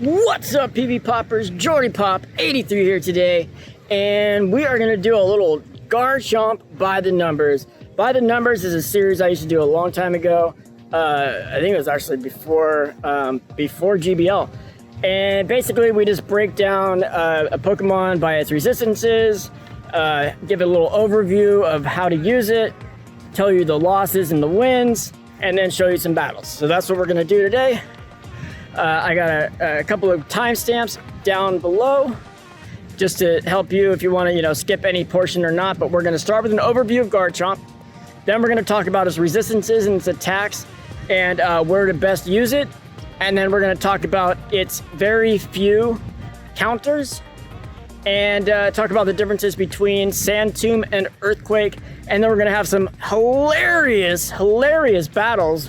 What's up, PB Poppers? Jordy Pop 83 here today, and we are going to do a little Garchomp by the numbers. By the numbers is a series I used to do a long time ago. I think it was actually before GBL. And basically, we just break down a Pokemon by its resistances, give it a little overview of how to use it, tell you the losses and the wins, and then show you some battles. So that's what we're going to do today. I got a couple of timestamps down below just to help you if you want to, skip any portion or not. But we're going to start with an overview of Garchomp. Then we're going to talk about its resistances and its attacks and where to best use it. And then we're going to talk about its very few counters and talk about the differences between Sand Tomb and Earthquake. And then we're going to have some hilarious battles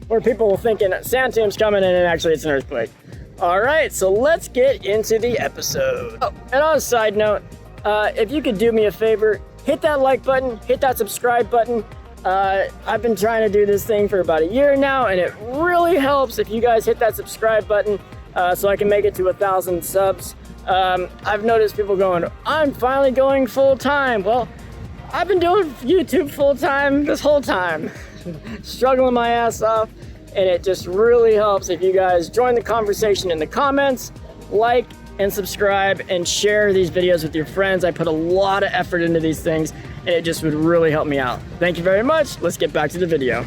where people will think Sand Tomb's coming in and actually it's an Earthquake. All right, so let's get into the episode. Oh, and on a side note, if you could do me a favor, hit that like button, hit that subscribe button. I've been trying to do this thing for about a year now, and it really helps if you guys hit that subscribe button so I can make it to 1,000 subs. I've noticed people going, I'm finally going full time. Well, I've been doing YouTube full time this whole time. Struggling my ass off, and it just really helps if you guys join the conversation in the comments, like and subscribe, and share these videos with your friends. I put a lot of effort into these things, and it just would really help me out. Thank you very much. Let's get back to the video.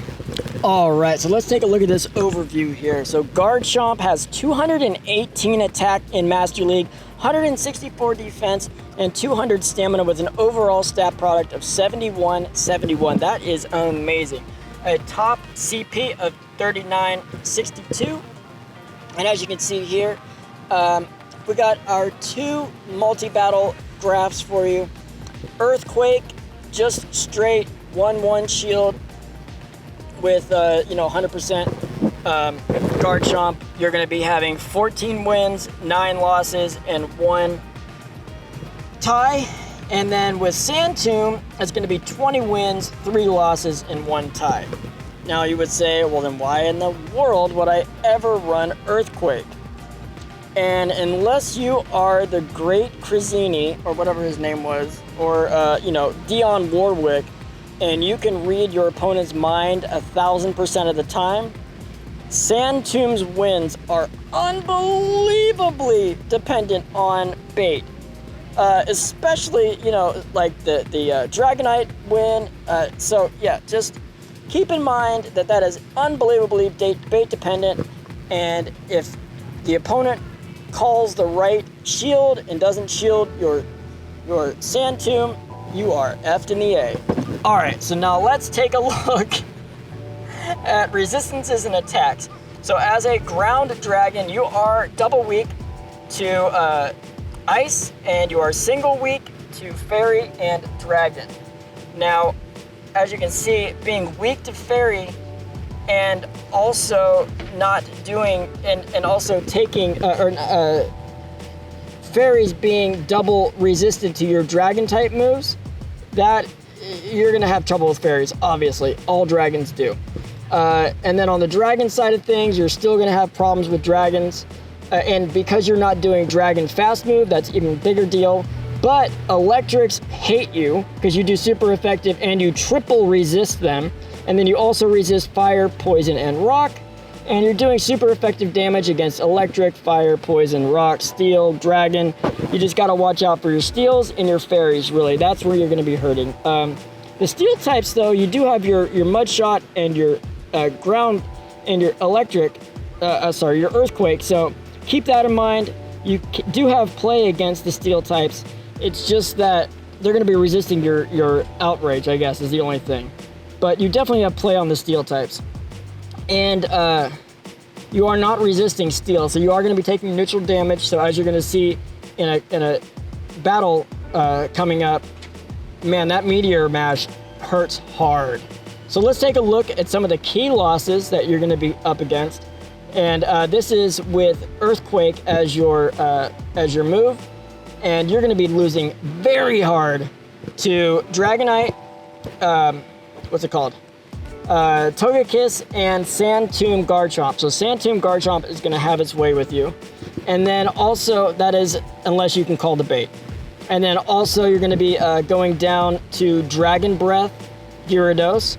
All right, so let's take a look at this overview here. So Garchomp has 218 attack in Master League, 164 defense, and 200 stamina with an overall stat product of 71. That is amazing. A top CP of 3962, and as you can see here, we got our two multi-battle graphs for you. Earthquake, just straight 1/1 shield with 100% Garchomp. You're going to be having 14 wins, 9 losses, and 1 tie. And then with Sand Tomb, it's going to be 20 wins, 3 losses, and 1 tie. Now you would say, well then why in the world would I ever run Earthquake? And unless you are the great Krazzini, or whatever his name was, or Dionne Warwick, and you can read your opponent's mind 1,000% of the time, Sand Tomb's wins are unbelievably dependent on bait. Especially, like the Dragonite win. So yeah, just keep in mind that is unbelievably bait dependent, and if the opponent calls the right shield and doesn't shield your Sand Tomb, you are effed in the A. All right, so now let's take a look at resistances and attacks. So as a ground dragon, you are double weak to Ice, and you are single weak to Fairy and Dragon. Now, as you can see, being weak to Fairy and also not doing, and also taking, Fairies being double resistant to your Dragon type moves, that you're gonna have trouble with Fairies, obviously. All dragons do. And then on the Dragon side of things, you're still gonna have problems with dragons. And because you're not doing Dragon Fast Move, that's even a bigger deal. But Electrics hate you because you do super effective and you triple resist them. And then you also resist Fire, Poison, and Rock. And you're doing super effective damage against Electric, Fire, Poison, Rock, Steel, Dragon. You just gotta watch out for your Steels and your Fairies, really. That's where you're gonna be hurting. The Steel types, though, you do have your Mud Shot and your Ground and your Electric, your Earthquake. So keep that in mind. You do have play against the Steel types. It's just that they're going to be resisting your Outrage, I guess, is the only thing. But you definitely have play on the Steel types. And you are not resisting Steel, so you are going to be taking neutral damage. So as you're going to see in a battle coming up, man, that Meteor Mash hurts hard. So let's take a look at some of the key losses that you're going to be up against. And this is with Earthquake as your move, and you're going to be losing very hard to Dragonite. What's it called? Togekiss and Sand Tomb Garchomp. So Sand Tomb Garchomp is going to have its way with you. And then also, that is unless you can call the bait. And then also you're going to be going down to Dragon Breath, Gyarados,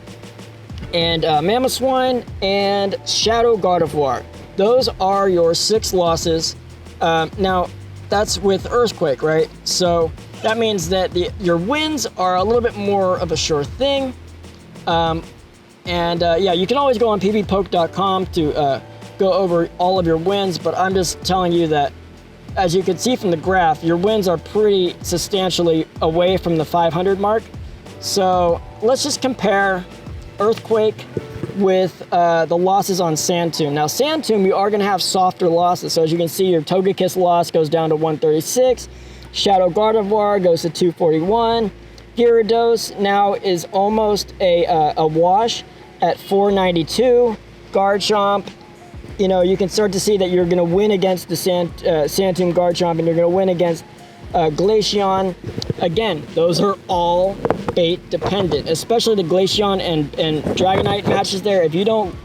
and Mamoswine, and Shadow Gardevoir. Those are your 6 losses. Now, that's with Earthquake, right? So that means that your wins are a little bit more of a sure thing. Yeah, you can always go on pvpoke.com to go over all of your wins, but I'm just telling you that, as you can see from the graph, your wins are pretty substantially away from the 500 mark. So let's just compare Earthquake with the losses on Sand Tomb. Now, Sand Tomb, you are going to have softer losses. So as you can see, your Togekiss loss goes down to 136. Shadow Gardevoir goes to 241. Gyarados now is almost a wash at 492. Garchomp, you know, you can start to see that you're going to win against the Sand Tomb Garchomp, and you're going to win against Glaceon. Again, those are all bait dependent, especially the Glaceon and Dragonite matches there. If you don't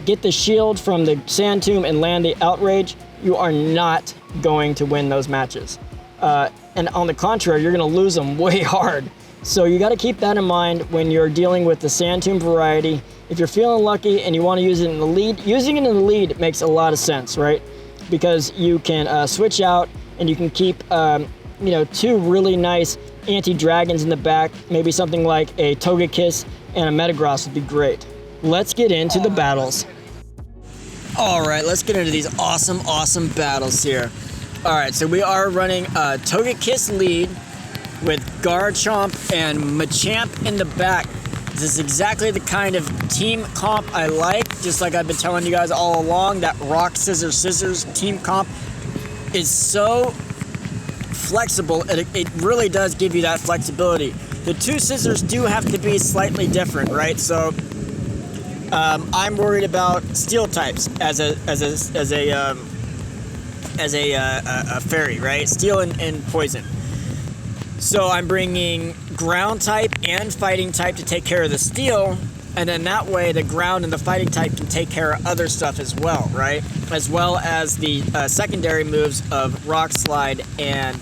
get the shield from the Sand Tomb and land the Outrage, you are not going to win those matches. And on the contrary, you're going to lose them way hard. So you got to keep that in mind when you're dealing with the Sand Tomb variety. If you're feeling lucky and you want to use it in the lead, using it in the lead makes a lot of sense, right? Because you can switch out and you can keep, you know, 2 really nice anti-dragons in the back. Maybe something like a Togekiss and a Metagross would be great. Let's get into the battles. All right, let's get into these awesome battles here. All right, so we are running a Togekiss lead with Garchomp and Machamp in the back. This is exactly the kind of team comp I like, just like I've been telling you guys all along. That rock, scissors, scissors team comp is so flexible. It really does give you that flexibility. The 2 scissors do have to be slightly different, right? So I'm worried about steel types as a fairy, right? Steel and poison. So I'm bringing ground type and fighting type to take care of the steel, and then that way the ground and the fighting type can take care of other stuff as well, right? As well as the secondary moves of Rock Slide and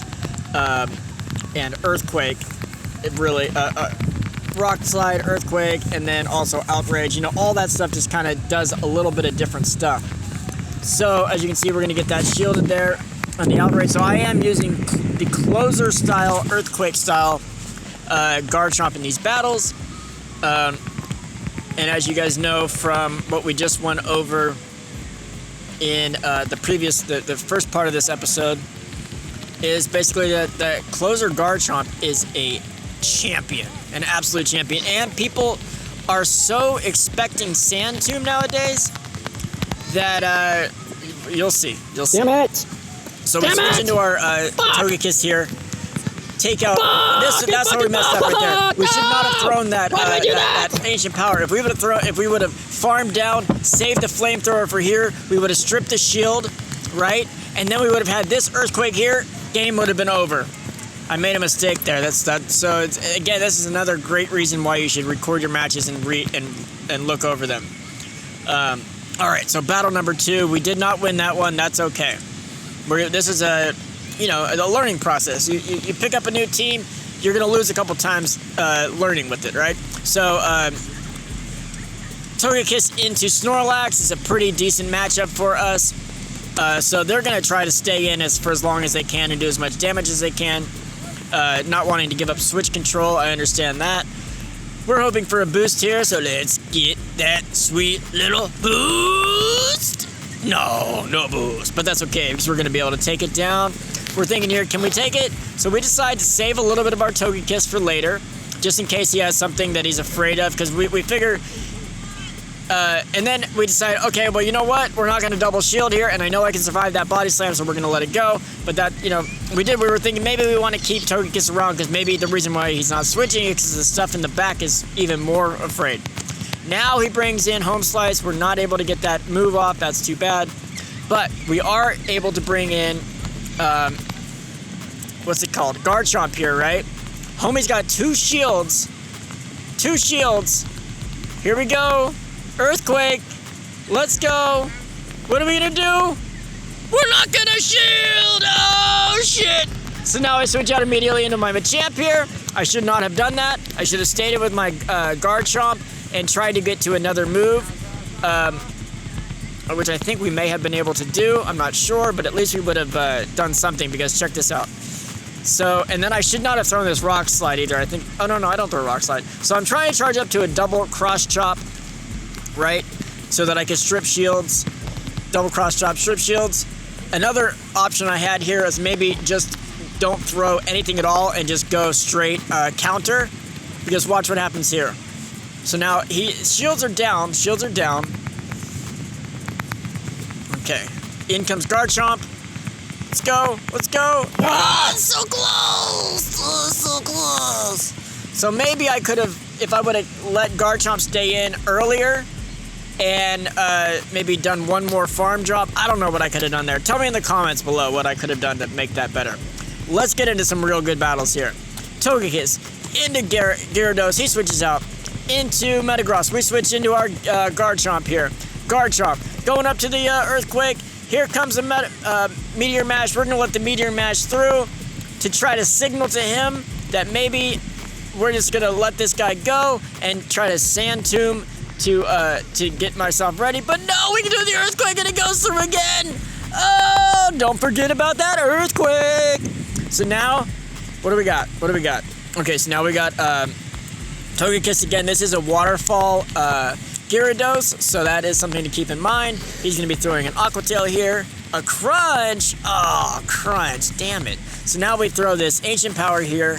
Earthquake. It really Rock Slide, Earthquake, and then also Outrage. You know, all that stuff just kind of does a little bit of different stuff. So as you can see, we're going to get that shielded there on the Outrage. So I am using the closer style, Earthquake style Garchomp in these battles. And as you guys know from what we just went over in the first part of this episode, is basically that the closer Garchomp is a champion, an absolute champion. And people are so expecting Sand Tomb nowadays that you'll see. Damn it! So we switch into our Togekiss here. Take out this. That's how we messed up right there. We should not have thrown that ancient power. If we would have farmed down, saved the flamethrower for here, we would have stripped the shield, right? And then we would have had this Earthquake here. Game would have been over. I made a mistake there. So again, this is another great reason why you should record your matches and look over them. All right, so battle number 2. We did not win that one. That's okay. This is a learning process. You pick up a new team, you're going to lose a couple times learning with it, right? So Togekiss into Snorlax is a pretty decent matchup for us. So they're going to try to stay in for as long as they can and do as much damage as they can. Not wanting to give up switch control, I understand that. We're hoping for a boost here, so let's get that sweet little boost. No boost, but that's okay because we're going to be able to take it down. We're thinking here, can we take it? So we decide to save a little bit of our Togekiss for later, just in case he has something that he's afraid of, because we figure... and then we decide, okay, well, you know what? We're not going to double shield here, and I know I can survive that body slam, so we're going to let it go. But that, we were thinking maybe we want to keep Togekiss around, because maybe the reason why he's not switching is because the stuff in the back is even more afraid. Now he brings in Home Slice. We're not able to get that move off. That's too bad. But we are able to bring in, what's it called? Garchomp here, right? Homie's got 2 shields. Here we go. Earthquake. Let's go. What are we gonna do? We're not gonna shield! Oh, shit! So now I switch out immediately into my Machamp here. I should not have done that. I should have stayed with my Garchomp and tried to get to another move, which I think we may have been able to do. I'm not sure, but at least we would have done something, because check this out. So, and then I should not have thrown this Rock Slide either. I think, oh no, I don't throw a Rock Slide. So I'm trying to charge up to a double Cross Chop, right? So that I can strip shields, double Cross Chop, strip shields. Another option I had here is maybe just don't throw anything at all and just go straight counter, because watch what happens here. So now shields are down. Okay, in comes Garchomp. Let's go. Ah, so close, so close. So maybe I could have, if I would have let Garchomp stay in earlier and maybe done one more farm drop. I don't know what I could have done there. Tell me in the comments below what I could have done to make that better. Let's get into some real good battles here. Togekiss into Gyarados. He switches out into Metagross. We switch into our Garchomp here. Garchomp going up to the Earthquake. Here comes a Meteor Mash. We're going to let the Meteor Mash through to try to signal to him that maybe we're just going to let this guy go and try to Sand Tomb to get myself ready. But no, we can do the Earthquake and it goes through again. Oh, don't forget about that Earthquake. So now, what do we got? Okay, so now we got Togekiss again. This is a waterfall Gyarados, so that is something to keep in mind. He's going to be throwing an Aqua Tail here. A Crunch. Oh, Crunch. Damn it. So now we throw this Ancient Power here.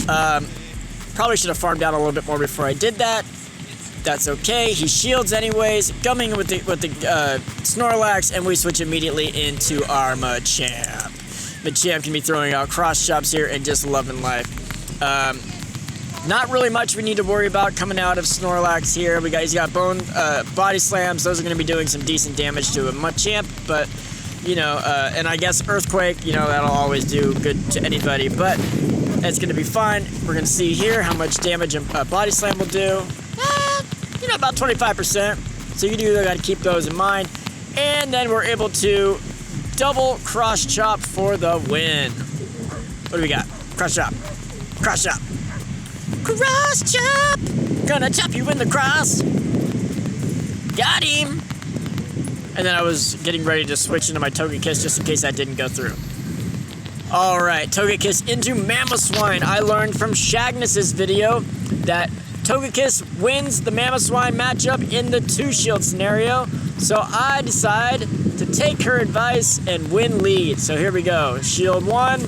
Probably should have farmed out a little bit more before I did that. That's okay. He shields anyways. Gumming with the Snorlax, and we switch immediately into our Machamp. Machamp can be throwing out Cross Chops here and just loving life. Not really much we need to worry about coming out of Snorlax here. He's got Body Slams. Those are going to be doing some decent damage to a Machamp, but you know, and I guess Earthquake, you know, that'll always do good to anybody, but it's going to be fine. We're going to see here how much damage a Body Slam will do. You know, about 25%. So you do got to keep those in mind. And then we're able to double Cross Chop for the win. What do we got? Cross Chop. Cross Chop. Cross Chop! Gonna chop you in the cross. Got him! And then I was getting ready to switch into my Togekiss just in case that didn't go through. Alright, Togekiss into Mamoswine. I learned from Shagnus's video that Togekiss wins the Mamoswine matchup in the 2-shield scenario. So I decide to take her advice and win lead. So here we go. Shield 1,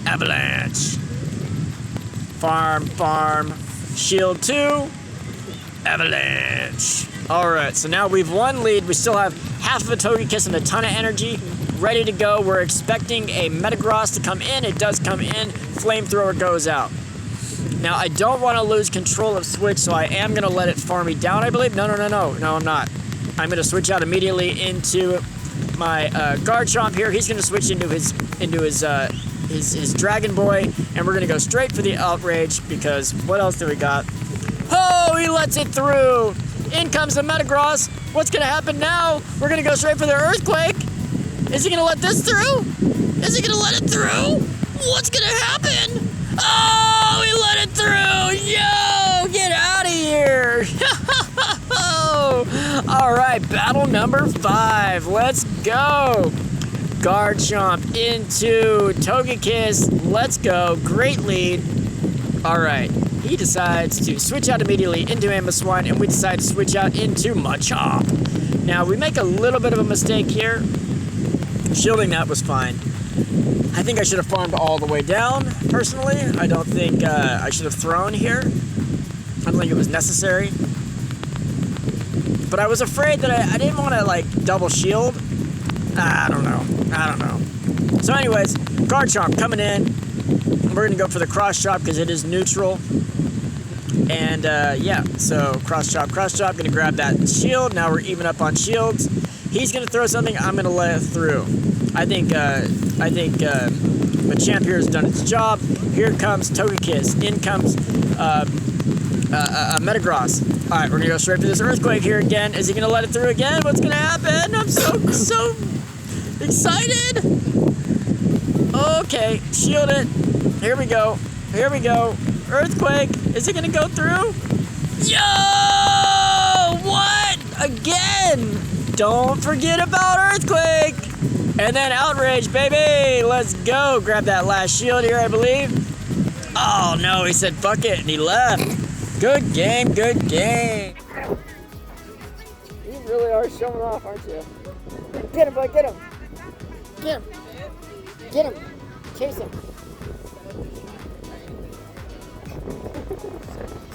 Avalanche. Farm. Shield 2, Avalanche. Alright, so now we've won lead. We still have half of a Togekiss and a ton of energy ready to go. We're expecting a Metagross to come in. It does come in. Flamethrower goes out. Now, I don't want to lose control of Switch, so I am going to let it farm me down, I believe. No, I'm not. I'm going to switch out immediately into my Garchomp here. He's going to switch into his Dragon Boy, and we're going to go straight for the Outrage, because what else do we got? Oh, he lets it through. In comes the Metagross. What's going to happen now? We're going to go straight for the Earthquake. Is he going to let this through? Is he going to let it through? What's going to happen? Oh, he let it through! Yo, get out of here! All right, battle number 5. Let's go. Garchomp into Togekiss. Let's go. Great lead. All right, he decides to switch out immediately into Mamoswine, and we decide to switch out into Machamp. Now, we make a little bit of a mistake here. Shielding that was fine. I think I should have farmed all the way down, personally. I don't think I should have thrown here. I don't think it was necessary. But I was afraid that I didn't want to, like, double shield. I don't know. So anyways, Garchomp coming in. We're going to go for the Cross Chop because it is neutral. And, yeah, so Cross Chop. Going to grab that shield. Now we're even up on shields. He's going to throw something. I'm going to let it through. I think Machamp here has done its job. Here comes Togekiss. In comes Metagross. All right, we're gonna go straight for this earthquake here again. Is he gonna let it through again? What's gonna happen? I'm so excited. Okay, shield it. Here we go. Here we go. Earthquake. Is it gonna go through? Yo! What? Again? Don't forget about earthquake. And then outrage, baby. Let's go. Grab that last shield here, I believe. Oh no, he said fuck it and he left. Good game, good game. You really are showing off, aren't you? Get him, boy, get him. Get him. Get him. Chase him.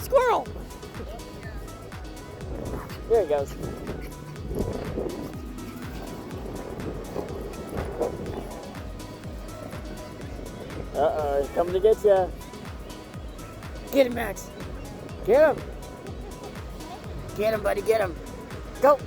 Squirrel. There he goes. Uh-oh, he's coming to get you. Get him, Max. Get him. Get him, buddy, get him. Go.